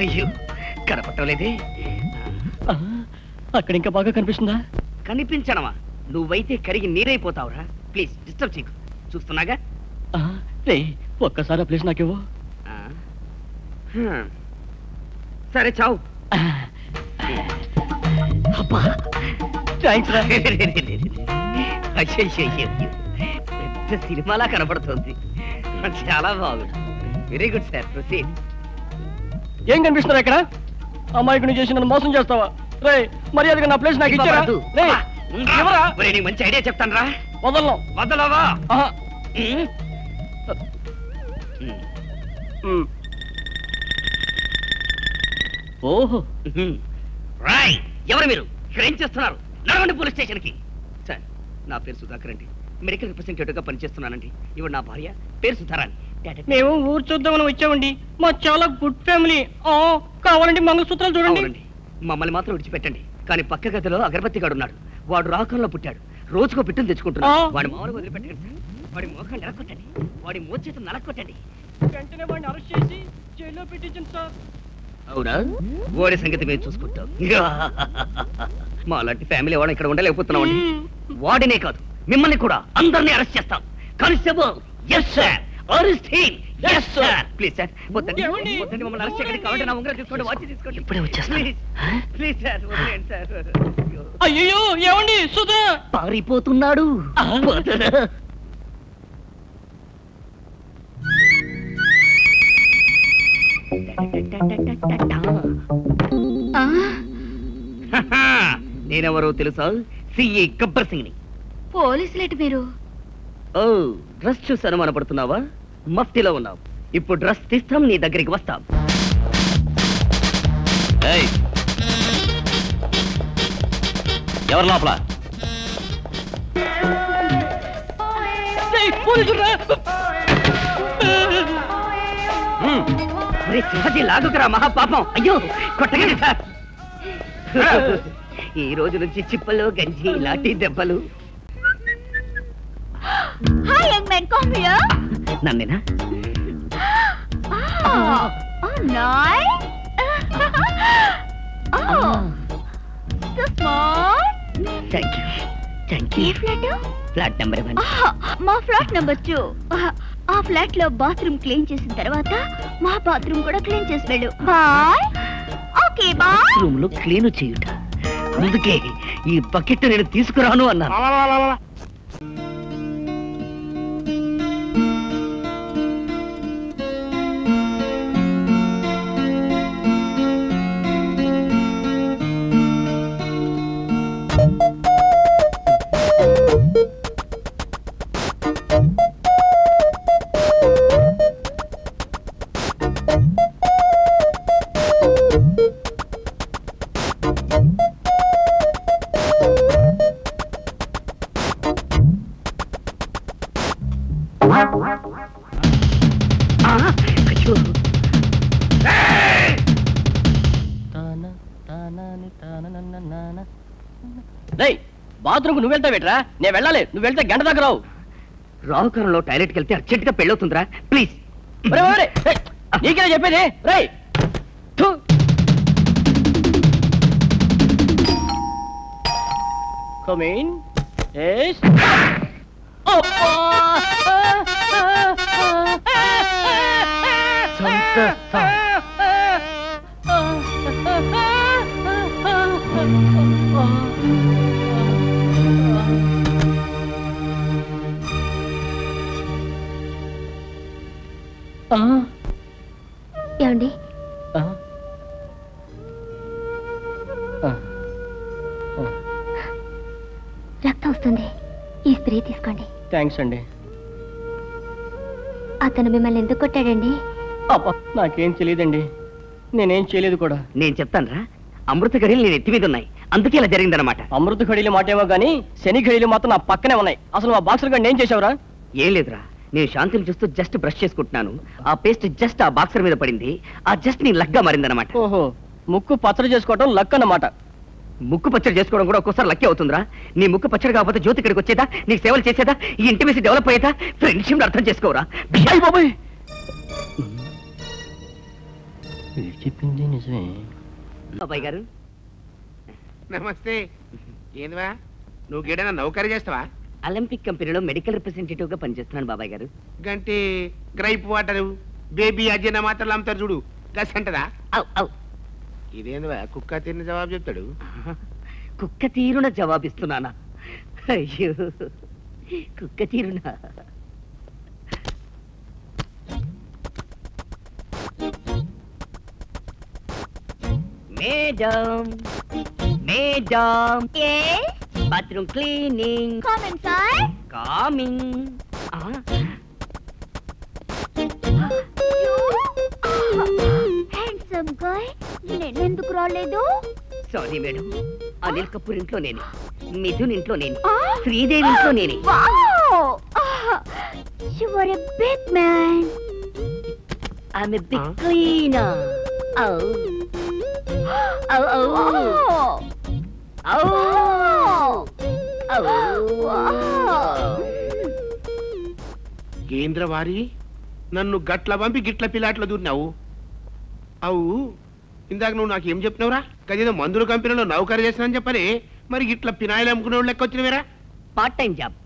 అయ్యో కనపట్టలేదే. అక్కడ ఇంకా బాగా కనిపిస్తుందా? కనిపించడమా? నువ్వైతే కరిగి నీరైపోతావురా. ప్లీజ్ డిస్టర్బ్ చేయకు, చూస్తున్నాగా. రే ఒక్కసారి ప్లీజ్ నాకేవో. సరే చావు. అబ్బా థ్యాంక్స్ రా. పెద్ద సినిమాలా కనపడుతుంది. చాలా బాగుంది. Very good sir, proceed. ఏం కనిపిస్తున్నారు ఇక్కడ? అమ్మాయికి చేసి నన్ను మోసం చేస్తావా? రే మర్యాదగా నా ప్లేస్ నాకు ఇచ్చారా? నీకు మంచి ఐడియా చెప్తాను రా. వదలను. వదలవా? ఓహో రాయ్, ఎవరు మీరు? ఇక్కడ ఏం చేస్తున్నారు? నడవండి పోలీస్ స్టేషన్ కి. సార్, నా పేరు సుధాకర్ అండి. మెడికల్ రిప్రజెంటేటివ్ గా పనిచేస్తున్నానండి. ఇవి నా భార్య, పేరు సుధారాణి. మేము ఊరు చూద్దామని వచ్చామండి. మా చాలా గుడ్ ఫ్యామిలీ. కావాలండి మంగళసూత్రాలు చూడండి. మమ్మల్ని మాత్రం విడిచిపెట్టండి. కానీ పక్క గదిలో అగరబత్తి గాడు ఉన్నాడు. వాడు రాకంలో పుట్టాడు. రోజుకో పిట్టలు తెచ్చుకుంటున్నాడు. వాడి మామూలు వదిలిపెట్టండి సార్. వాడి మోకాన్ని నరక్కొట్టండి. వాడి మోచేతులు నరక్కొట్టండి. వెంటనే వాడిని అరెస్ట్ చేసి జైల్లో పెట్టించండి సార్. అవునా? వాడి సంగతి మేము చూసుకుంటాం. మా లాంటి ఫ్యామిలీ వాడు ఇక్కడ ఉండలేకపోతున్నామండి. వాడినే కాదు, మిమ్మల్ని కూడా అందరినీ అరెస్ట్ చేస్తాం. Constable, yes sir. Arrest him. yes sir. Please sir, వద్దండి మమ్మల్ని అరెస్ట్ చేయకండి. కావాలంటే నా ఉంగరం తీసుకోండి, వాచ్ తీసుకోండి. ఇప్పుడే వచ్చేస్తాను. ప్లీజ్ సార్, వదిలేండి సార్. అయ్యో ఏమండి? సుధా పారిపోతున్నాడు. నేనెవరో తెలుసా? సిఏ గబ్బర్ సింగ్ ని. పోలీసులేటి మీరు? ఓ, డ్రెస్ చూసి అనుమానపడుతున్నావా? మఫ్టీలో ఉన్నావు. ఇప్పుడు డ్రెస్ తీస్తాం, నీ దగ్గరికి వస్తాం. ఎవరు లోపల? సింహజీ లాగుకురా మహాపాపం. అయ్యో కొట్టగండి సార్. ఈ రోజు నుంచి చిప్పలు, గంజి, లాఠీ దెబ్బలు. Hi young man, come here. నన్నేనా? Oh nice. Oh so smart. Thank you. A flat? Flat number 1. మా ఫ్లాట్ నెంబర్ 2. ఆ ఫ్లాట్ లో బాత్రూమ్ క్లీన్ చేసిన తర్వాత మా బాత్రూమ్ కూడా క్లీన్ చేసి వెళ్ళు. బాయ్. Okay bye. రూమ్ లో క్లీన్ చేయుట, అందుకే ఈ బకెట్ నేను తీసుకురాను అన్నాను. బాత్రూమ్ నువ్వు వెళ్తా బెటరా? నేను వెళ్ళాలి. నువ్వు వెళ్తే గంట దగ్గర రావు. రావుకారంలో టాయిలెట్కి వెళ్తే అర్జెంట్ గా పెళ్ళవుతుందిరా. ప్లీజ్. నీకేనా చెప్పేది? రై Come in. Yes. Oh. ఏమండి? రక్తం వస్తుంది. ఈ స్ప్రే తీసుకోండి. థ్యాంక్స్ అండి. అతను మిమ్మల్ని ఎందుకు కొట్టాడండి? నాకేం తెలియదండి. నేనేం చేయలేదు కూడా. నేను చెప్తానురా, అమృత ఘడియలు నేను ఎత్తి మీద ఉన్నాయి, అందుకే ఇలా జరిగిందనమాట. అమృత ఘడియలు మాటేమో గానీ శని ఘడియలు మాత్రం నా పక్కనే ఉన్నాయి. అసలు మా బాక్సర్ గారిని ఏం చేసావురా? ఏం లేదురా, నేను శాంతిని చూస్తూ జస్ట్ బ్రష్ చేసుకుంటున్నాను. ఆ పేస్ట్ జస్ట్ ఆ బాక్సర్ మీద పడింది. ఆ జస్ట్ నీ లక్గా మారిందన్నమాట. ఓహో, ముక్కు పచ్చడి చేసుకోవటం లక్ అన్నమాట. ముక్కు పచ్చడి చేసుకోవడం కూడా ఒక్కోసారి లక్కే అవుతుందిరా. నీ ముక్కు పచ్చడి కాకపోతే జ్యోతి ఇక్కడికి వచ్చేదా, నీకు సేవలు చేసేదా, ఈ ఇంటిమేసి డెవలప్ అయ్యేదా? ఫ్రెండ్షిప్ అర్థం చేసుకోరా. బాబాయ్ చెప్పింది నిజమే. బాబాయ్ గారు నమస్తే. ఏందివా నువ్వు గేడైనా నౌకరీ చేస్తావా? ఒలింపిక్ కంపెనీలో మెడికల్ రిప్రజెంటేటివ్ గా పనిచేస్తున్నాను బాబాయ్ గారు. గంటే గ్రైప్ వాటర్ బేబీ అజ్జన మాత్రలు అమ్ముతారు చూడు, గస్ అంటదా? ఇదేందివా కుక్క తిన్న జవాబు చెప్తాడు. కుక్క తీరున జవాబిస్తున్నానా? అయ్యో, కుక్క తీరున. Madam madam, bathroom cleaning. Coming. Handsome guy, నేనెందుకు రాలేదు? సారీ మేడం, అనిల్ కపూర్ ఇంట్లో నేనే, మిథున్ ఇంట్లో నేనే, శ్రీదేవి ఇంట్లో నేనే. You are a big man. I'm a big cleaner. Oh. Oh, oh. Oh. Oh. కేంద్రవారి నన్ను గట్ల పంపి గిట్ల పిల్లాట్లో దూరినావు. అవు ఇందాక నువ్వు నాకు ఏం చెప్పినవురా? కదేదో మందుల కంపెనీలో నౌకరీ చేసినా చెప్పని, మరి గిట్ల పినాయిలు అమ్ముకునే వాళ్ళు లెక్క వచ్చినవేరా? Part time job.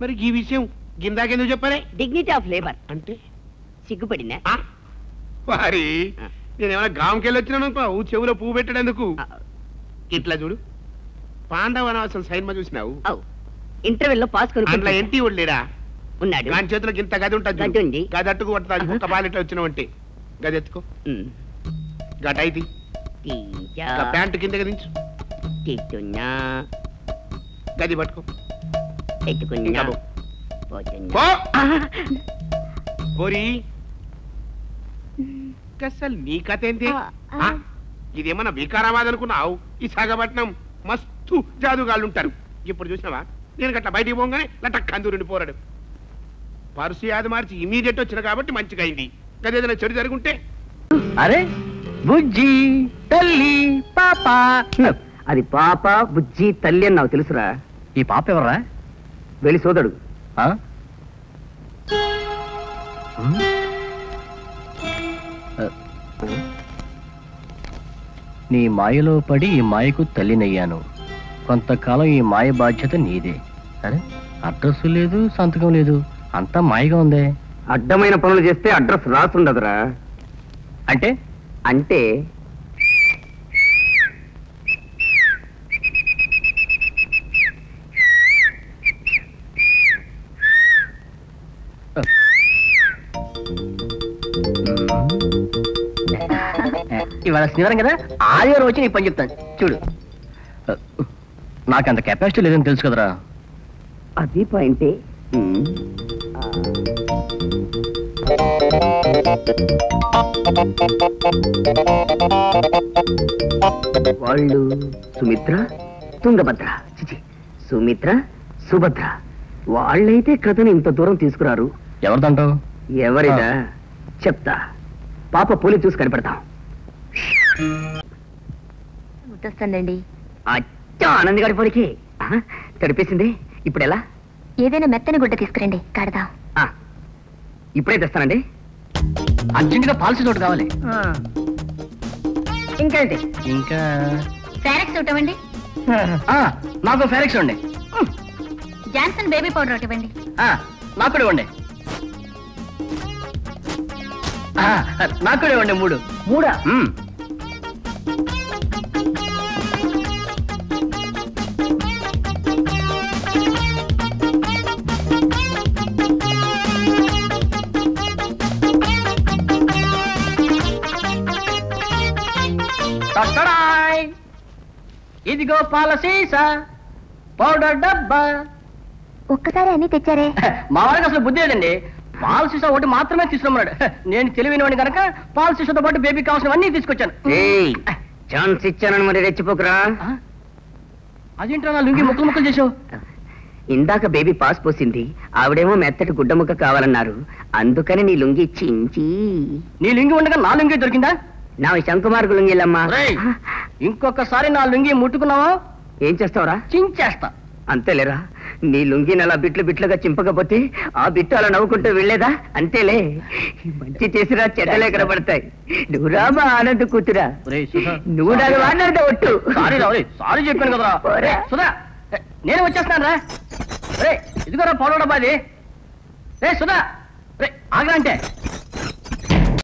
మరి ఈ విషయం గిందాకెందుకు చెప్పలే? డిగ్నిటీ ఆఫ్ లేబర్ అంటే సిగ్గుపడినా? వారి నేనేమైనా గాంకెళ్ళి వచ్చినాను అనుకో, చెవులో పువ్వు పెట్టడేందుకు. ఇట్లా చూడు, పాండవ వనవాసం సైన్మా చూసినావు? ఇంటర్వెల్ లో పాస్ అందులో ఎంటి లేడా? ఉన్నాడు. దాని చేతిలో ఇంత గది ఉంటుంది, గది అట్టుకు కొట్టదు. ఒక్క పాలు ఇట్లా వచ్చినావు అంటే గది ఎత్తుకో, గటైది ప్యాంటు కింద దించు, గది పట్టుకో, అసలు నీ కథ ఏంటి? ఇదేమన్నా వికారాబాద్ అనుకున్నావు? ఈ సాగపట్నం మస్తు జాదుగాళ్ళు ఉంటారు. ఇప్పుడు చూసినావా, నేను గట్లా బయటికి పోగానే లటక్ కందూరుండి పోరాడు. పరుసు యాది మార్చి ఇమీడియట్ వచ్చిన కాబట్టి మంచిగా అయింది. గదేదైనా చెడు జరుగుంటే? అరే బుజ్జి తల్లి పాప. అది పాప బుజ్జి తల్లి అని నాకు తెలుసురా. ఈ పాప ఎవర్రా? వెళ్ళి సోదడు. నీ మాయలో పడి ఈ మాయకు తల్లినయ్యాను. కొంతకాలం ఈ మాయ బాధ్యత నీదే. అరే అడ్రస్ లేదు, సంతకం లేదు, అంతా మాయగా ఉందే. అడ్డమైన పనులు చేస్తే అడ్రస్ రాసుండదురా. అంటే అంటే ఇవాళ శనివారం కదా, ఆదివారం వచ్చి నీ పని చెప్తాను చూడు. నాకంత కెపాసిటీ లేదని తెలుసు కదరా. అది పాయింటే. వాళ్ళు సుమిత్ర తుంగభద్ర, చిచి సుమిత్ర సుభద్ర, వాళ్ళైతే కథను ఇంత దూరం తీసుకురారు. ఎవరిదంటావు? ఎవరిదా చెప్తా. పాప పూలి చూసి కనిపెడతాం. గుర్తొస్తుందండి. ఆనంద్ గారి పొలికి తడిపేసింది. ఇప్పుడు ఎలా? ఏదైనా మెత్తని గుడ్డ తీసుకురండి, కడదాం. ఇప్పుడే తెస్తానండి. అర్జెంటుగా పాలసీ తోటి కావాలి. ఇంకేంటి? ఇంకా ఫారెక్స్ ఒకటి ఇవ్వండి. నాకు ఫారెక్స్ ఇవ్వండి. జాన్సన్ బేబీ పౌడర్ ఒకటి ఇవ్వండి. నాకు కూడా ఇవ్వండి. నాకు కూడా ఇవ్వండి. మూడా? ఇదిగో పాల సీసా, పౌడర్ డబ్బా. ఒక్కసారి అన్ని తెచ్చారే. మా వారికి అసలు బుద్ధి లేదండి. పాల సీసా ఒకటి మాత్రమే తీసుకున్నాడు. నేను తెలివినవాడిని కనుక పాల సీసాతో పాటు బేబీ కావాల్సినవన్నీ తీసుకొచ్చాను. ఛాన్స్ ఇచ్చానని మరి రెచ్చిపోకురా. అదేంటో నా లుంగి ముక్కలు ముక్కలు చేసావు. ఇందాక బేబీ పాస్ పోసింది, ఆవిడేమో మెత్తటి గుడ్డ ముక్క కావాలన్నారు, అందుకని నీ లుంగి చించి. నీ లుంగి ఉండగా నా లుంగి దొరికిందా? నా శంకుమార్గు లుంగిలమ్మా. ఇంకొకసారి నా లుంగి ముట్టుకున్నావా ఏం చేస్తావురా? చించేస్తా. అంతేలేరా, నీ లుంగిని అలా బిట్లు బిట్లుగా చింపకపోతే ఆ బిట్టు అలా నవ్వుకుంటూ వెళ్ళేదా? అంతేలే, మంచి చేసిరా చెడ్డలే కనబడతాయి. నువ్వు రామా ఆనంద్ కూతురా, నువ్వు నాకు మాట్లాడితే ఒట్టు. సారీ చెప్పాను కదరా. సుధా నేను వచ్చేస్తాను రా. రే ఇదిగోరా పౌడర్ డబ్బా. అది రే సుధా, రే ఆగరా అంటే